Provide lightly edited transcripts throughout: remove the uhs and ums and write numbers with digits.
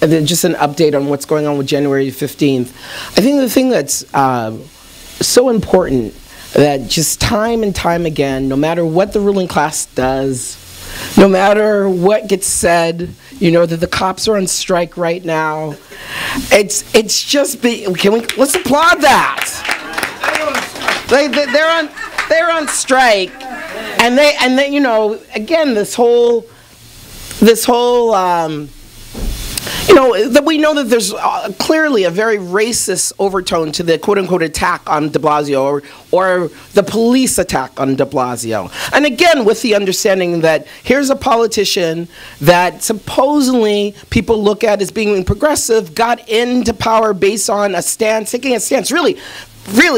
just an update on what's going on with January 15th. I think the thing that's so important, that just time and time again, no matter what the ruling class does, no matter what gets said, you know, that the cops are on strike right now, it's just let's applaud that. They're on strike, and they you know, again, this whole you know, that we know that there's clearly a very racist overtone to the quote-unquote attack on de Blasio, or the police attack on de Blasio. And again, with the understanding that here's a politician that supposedly people look at as being progressive, got into power based on a stance, taking a stance, really,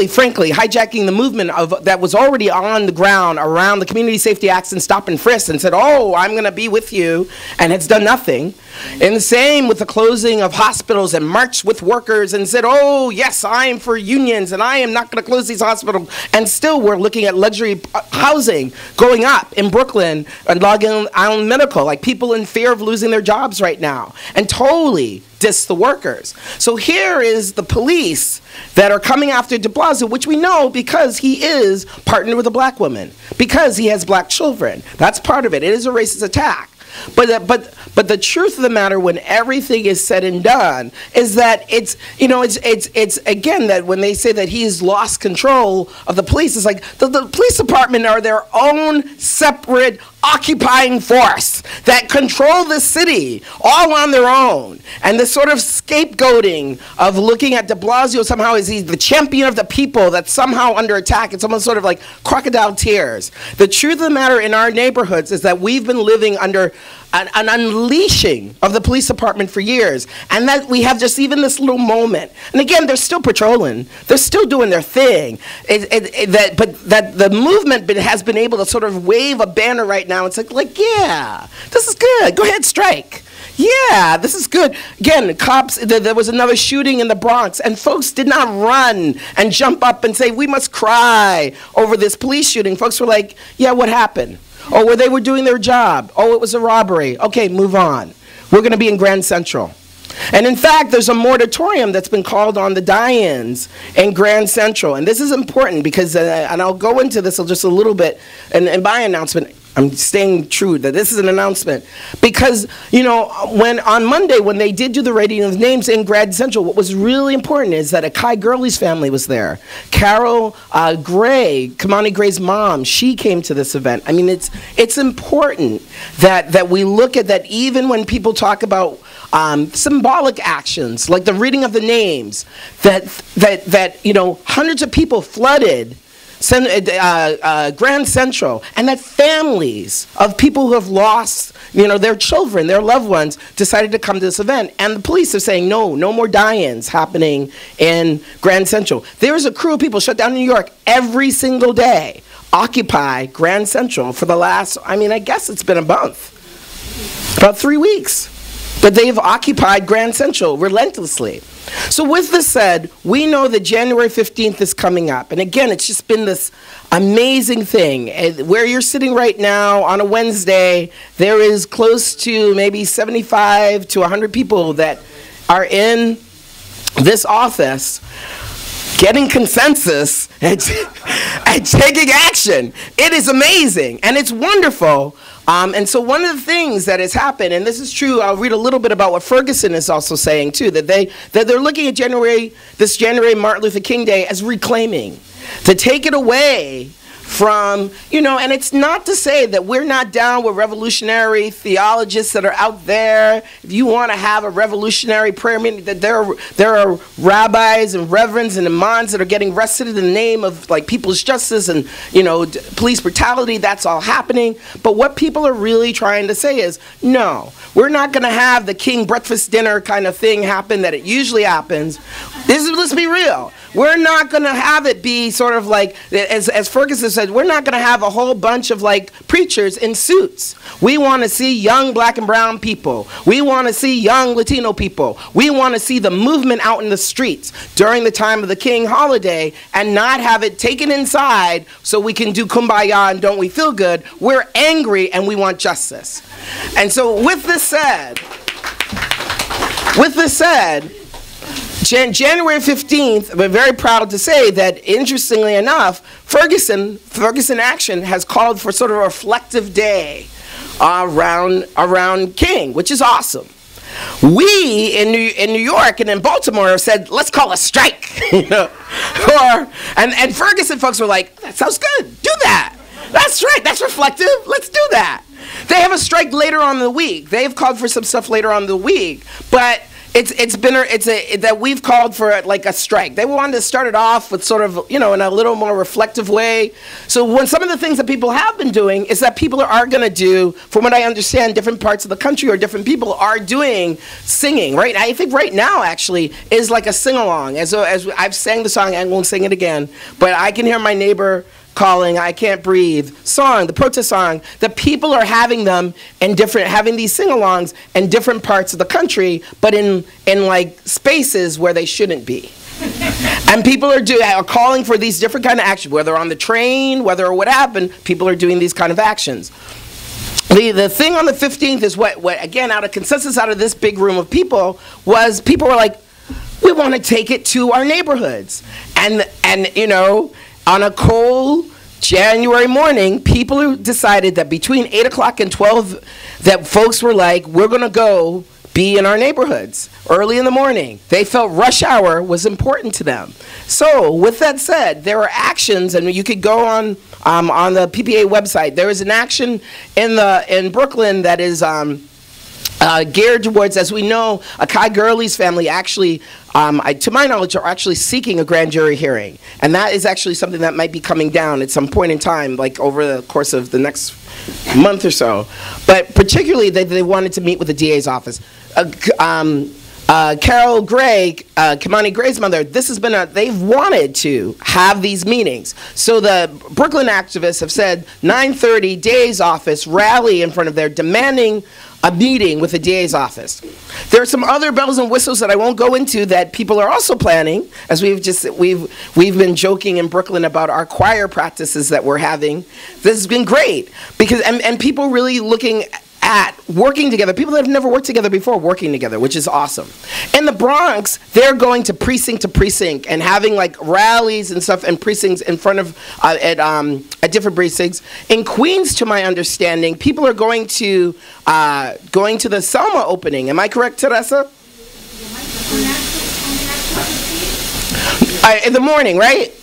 frankly, hijacking the movement that was already on the ground around the Community Safety Acts and Stop and Frisk, and said, oh, I'm going to be with you, and it's done nothing. And the same with the closing of hospitals, and marched with workers and said, oh, yes, I am for unions, and I am not going to close these hospitals. And still we're looking at luxury housing going up in Brooklyn and Long Island Medical, like people in fear of losing their jobs right now, and totally diss the workers. So here is the police that are coming after de Blasio, which we know because he is partnered with a black woman, because he has black children. That's part of it. It is a racist attack. But the truth of the matter, when everything is said and done, is that it's, you know, it's again, that when they say that he's lost control of the police, it's like the police department are their own separate occupying force that control the city all on their own. And this sort of scapegoating of looking at de Blasio somehow as he's the champion of the people that's somehow under attack, it's almost sort of like crocodile tears. The truth of the matter in our neighborhoods is that we've been living under an unleashing of the police department for years, and that we have just even this little moment. And again, they're still patrolling, they're still doing their thing, but that the movement has been able to sort of wave a banner right now. It's like, yeah, this is good, go ahead, strike. Yeah, this is good. Again, cops, there was another shooting in the Bronx, and folks did not run and jump up and say, we must cry over this police shooting. Folks were like, yeah, what happened? Oh, well, they were doing their job. Oh, it was a robbery. Okay, move on. We're going to be in Grand Central. And in fact, there's a moratorium that's been called on the die-ins in Grand Central. And this is important because, and I'll go into this just a little bit, and by announcement, I'm staying true that this is an announcement, because, you know, on Monday, when they did do the rating of names in Grand Central, what was really important is that Akai Gurley's family was there. Carol Gray, Kamani Gray's mom, she came to this event. I mean, it's important that we look at that, even when people talk about symbolic actions, like the reading of the names, that you know, hundreds of people flooded Grand Central, and that families of people who have lost, you know, their children, their loved ones, decided to come to this event. And the police are saying, no more die-ins happening in Grand Central. There's a crew of people shut down in New York every single day, occupy Grand Central for the last, I mean, I guess it's been a month, about 3 weeks. But they've occupied Grand Central relentlessly. So with this said, we know that January 15th is coming up. And again, it's just been this amazing thing. Where you're sitting right now on a Wednesday, there is close to maybe 75 to 100 people that are in this office getting consensus and taking action. It is amazing, and it's wonderful. And so one of the things that has happened, and this is true, I'll read a little bit about what Ferguson is also saying too, that they're looking at this January Martin Luther King Day as reclaiming, to take it away from, you know, and it's not to say that we're not down with revolutionary theologists that are out there. If you want to have a revolutionary prayer meeting, that there are rabbis and reverends and imams that are getting arrested in the name of like people's justice and, you know, police brutality. That's all happening. But what people are really trying to say is, no, we're not going to have the King breakfast dinner kind of thing happen that it usually happens. Let's be real. We're not going to have it be sort of like, as Ferguson said, we're not going to have a whole bunch of like preachers in suits. We want to see young black and brown people. We want to see young Latino people. We want to see the movement out in the streets during the time of the King holiday, and not have it taken inside so we can do kumbaya and don't we feel good. We're angry and we want justice. And so with this said, With this said, January 15th, we're very proud to say that, interestingly enough, Ferguson Action has called for sort of a reflective day around King, which is awesome. We in New York and in Baltimore said, let's call a strike. You know? And Ferguson folks were like, that sounds good, do that. That's right, that's reflective, let's do that. They have a strike later on in the week. They've called for some stuff later on in the week, but that we've called for like a strike. They wanted to start it off with sort of, you know, in a little more reflective way. So when some of the things that people have been doing is that people are going to do, from what I understand, different parts of the country or different people are doing singing, right? I think right now actually is like a sing-along. As I've sang the song, I won't sing it again, but I can hear my neighbor calling "I Can't Breathe" song, the protest song, that people are having them in having these sing-alongs in different parts of the country, but in like spaces where they shouldn't be. And people are calling for these different kind of actions, whether on the train, whether what happened, people are doing these kind of actions. The thing on the 15th is what again, out of consensus out of this big room of people, was people were like, we want to take it to our neighborhoods. And you know, on a cold January morning, people decided that between 8 o'clock and 12, that folks were like, we're going to go be in our neighborhoods early in the morning. They felt rush hour was important to them. So with that said, there are actions, and you could go on the PPA website. There is an action in Brooklyn that is geared towards, as we know, Akai Gurley's family actually, to my knowledge, are actually seeking a grand jury hearing. And that is actually something that might be coming down at some point in time, like over the course of the next month or so. But particularly, they wanted to meet with the DA's office. Carol Gray, Imani Gray's mother, they've wanted to have these meetings. So the Brooklyn activists have said, 9:30, DA's office, rally in front of there, demanding a meeting with the DA's office. There are some other bells and whistles that I won't go into that people are also planning, as we've been joking in Brooklyn about our choir practices that we're having. This has been great, because and people really looking at working together, people that have never worked together before working together, which is awesome. In the Bronx, they're going to precinct and having like rallies and stuff and precincts in front of, at different precincts. In Queens, to my understanding, people are going to the Selma opening. Am I correct, Teresa? In the morning, right?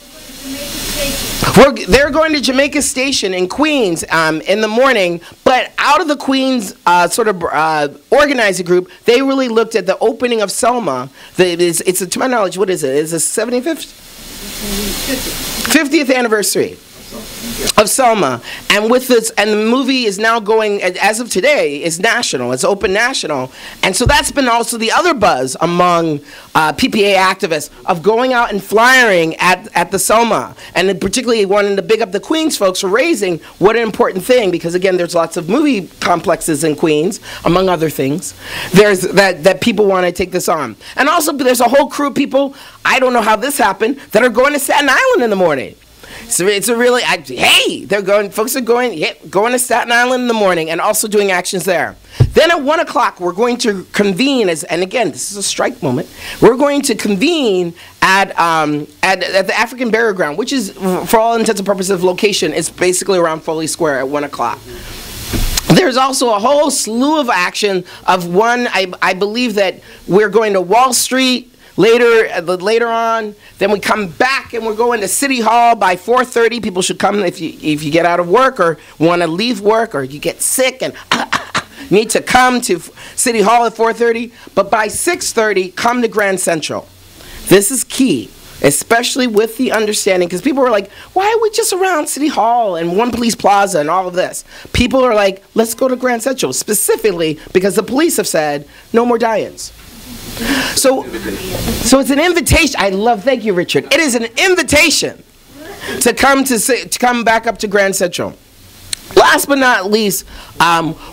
They're going to Jamaica Station in Queens in the morning, but out of the Queens organizing group, they really looked at the opening of Selma. It's to my knowledge, what is it? Is it 75th? 50th anniversary of Selma, and with this, and the movie is now going, as of today, is national. It's open national, and so that's been also the other buzz among PPA activists of going out and flyering at the Selma, and particularly wanting to big up the Queens folks for raising what an important thing, because again, there's lots of movie complexes in Queens, among other things. There's that people want to take this on, and also there's a whole crew of people, I don't know how this happened, that are going to Staten Island in the morning. So it's a really, folks are going to Staten Island in the morning and also doing actions there. Then at 1 o'clock, we're going to convene, and again, this is a strike moment, we're going to convene at the African Burial Ground, which is, for all intents and purposes, location is basically around Foley Square at 1 o'clock. There's also a whole slew of action of one, I believe that we're going to Wall Street, later on, then we come back and we're going to City Hall by 4:30. People should come if you get out of work or want to leave work or you get sick and need to come to City Hall at 4:30. But by 6:30, come to Grand Central. This is key, especially with the understanding, because people were like, why are we just around City Hall and One Police Plaza and all of this? People are like, let's go to Grand Central, specifically because the police have said no more die-ins. So it's an invitation. Thank you, Richard. It is an invitation to come back up to Grand Central. Last but not least,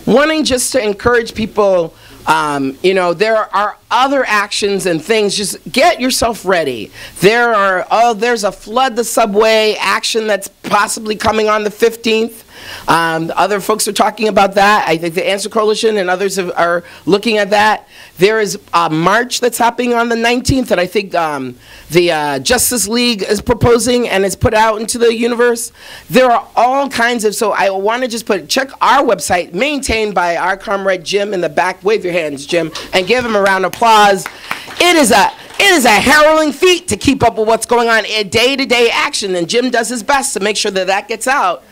wanting just to encourage people, there are other actions and things. Just get yourself ready. There's a Flood the Subway action that's possibly coming on the 15th. Other folks are talking about that. I think the Answer Coalition and others are looking at that. There is a march that's happening on the 19th that I think the Justice League is proposing and is put out into the universe. There are all kinds of, so I want to just check our website, maintained by our comrade Jim in the back. Wave your hands, Jim, and give him a round of applause. It is a harrowing feat to keep up with what's going on in day-to-day action, and Jim does his best to make sure that that gets out.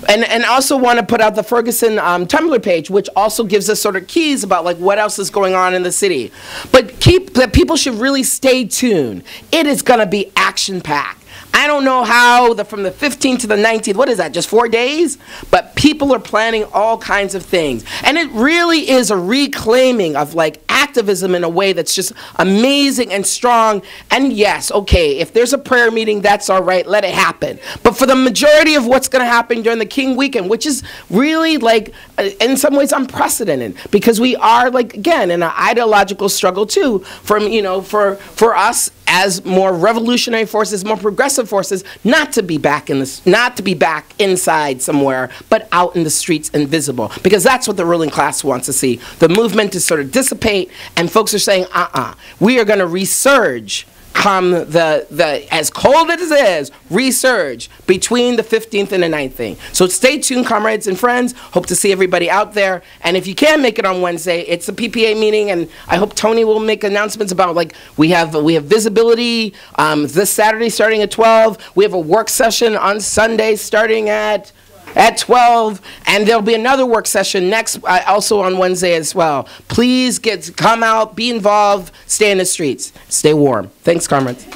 And also want to put out the Ferguson Tumblr page, which also gives us sort of keys about like what else is going on in the city. But people should really stay tuned. It is going to be action-packed. I don't know how from the 15th to the 19th, what is that, just 4 days? But people are planning all kinds of things. And it really is a reclaiming of like activism in a way that's just amazing and strong. And yes, okay, if there's a prayer meeting, that's all right, let it happen. But for the majority of what's going to happen during the King Weekend, which is really like, in some ways unprecedented, because we are like, again, in an ideological struggle too, from, you know, for us as more revolutionary forces, more progressive forces, not to be back in this, not to be back inside somewhere, but out in the streets and visible, because that's what the ruling class wants to see. The movement to sort of dissipate, and folks are saying, we are going to resurge. Come as cold as it is, resurge between the 15th and the 19th. So stay tuned, comrades and friends. Hope to see everybody out there. And if you can make it on Wednesday, it's a PPA meeting, and I hope Tony will make announcements about, like, we have visibility this Saturday starting at 12. We have a work session on Sunday starting at 12, and there'll be another work session next, also on Wednesday as well. Please come out, be involved, stay in the streets, stay warm. Thanks, comrades.